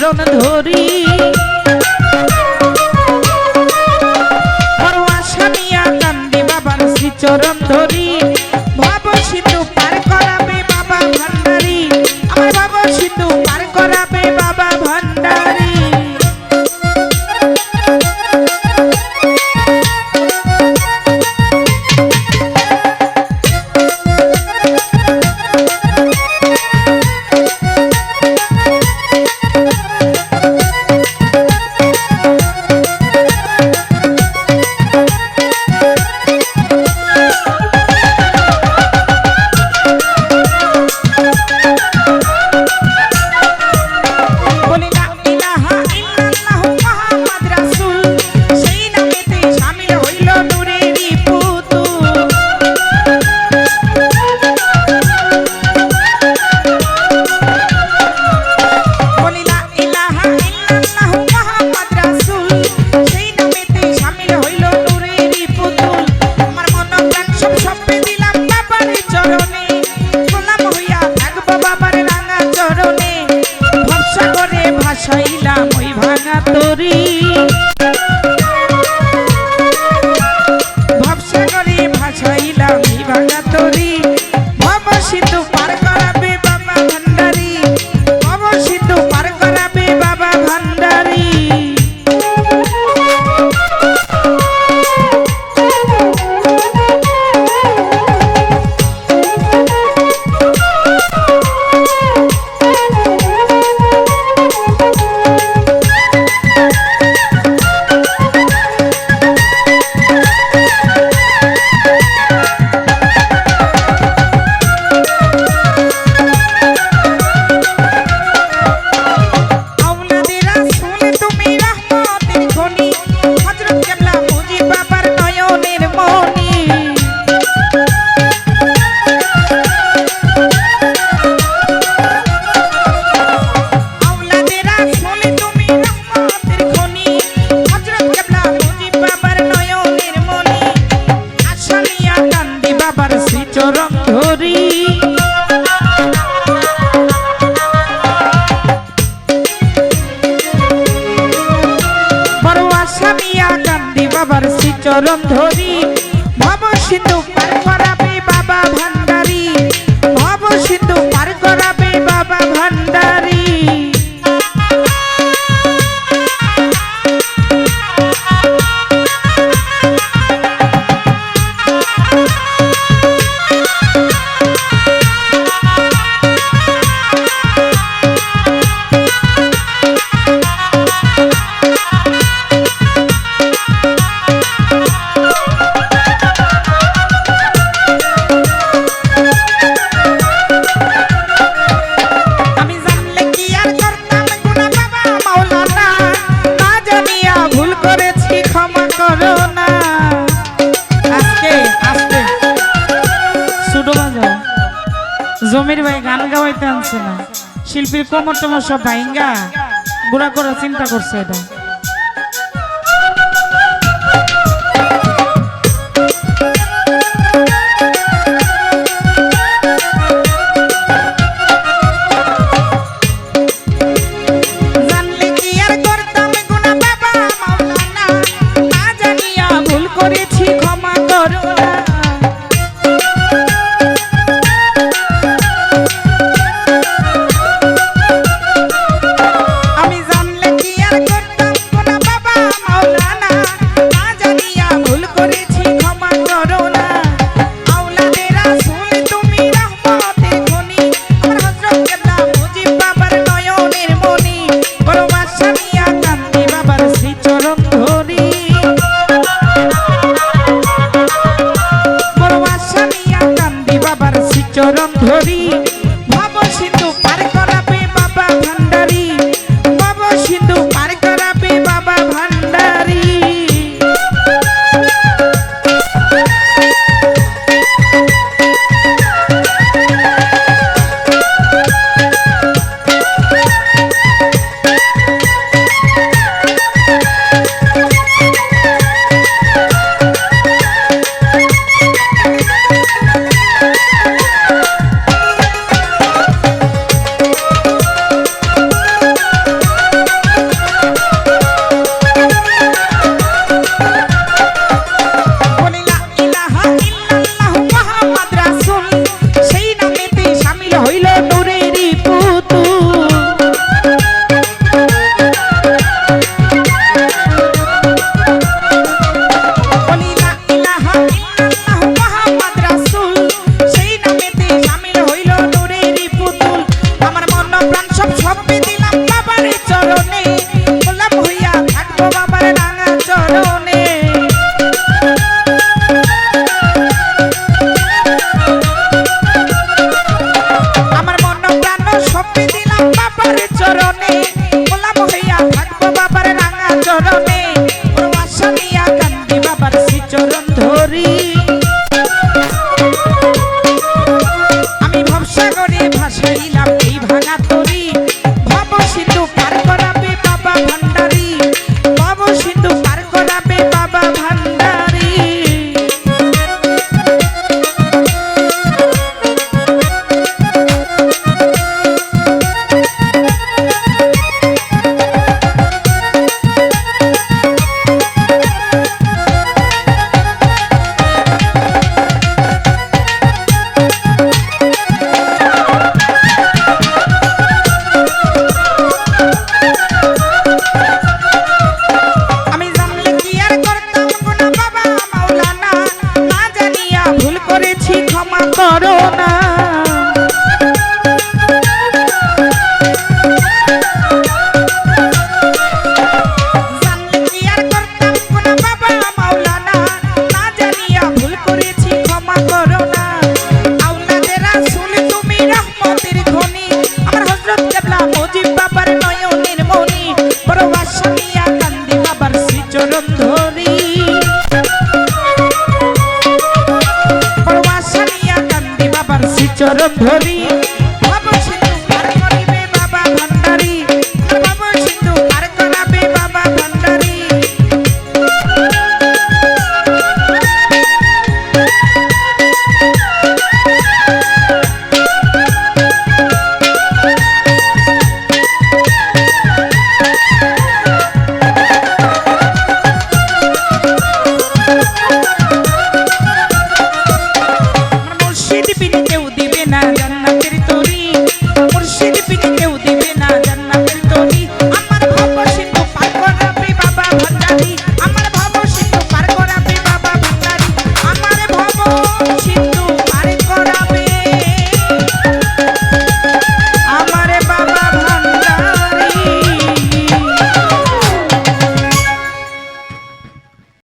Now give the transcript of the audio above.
চরণ ধরি বড় আশা নিয়া কান্দি বাবার শ্রী চরণ ধরি ভব সিন্ধু পার করাবে বাবা ভান্ডারী আমার ভব সিন্ধু পার করাবে বাবা ভান্ডারী ভাসাইলাম ওই ভাঙা তরি ভবসাগরে ভাসাইলাম ওই ভাঙা তরি ভব সিন্ধু পার করাবে বাবা ভান্ডারী ভব সিন্ধু পার করাবে বাবা ভান্ডারী চরণ ধরি বড় আশা নিয়া কান্দি বাবার শ্রী চরণ ধরি ভব সিন্ধু পার করাবে বাবা ভান্ডারী ভব সিন্ধু পার করাবে বাবা ভান্ডারী জমির ভাই গান গাওয়াইতে আনছে না শিল্পীর কোমর টোমর সব ভাইঙ্গা গুড়া করার চিন্তা করছে এটা জানলে কি আর করতাম গুনাহ বাবা মাওলানা না জানিয়া ভুল করেছি ক্ষমা করো না আমি জানলে কি আর করতাম বাবার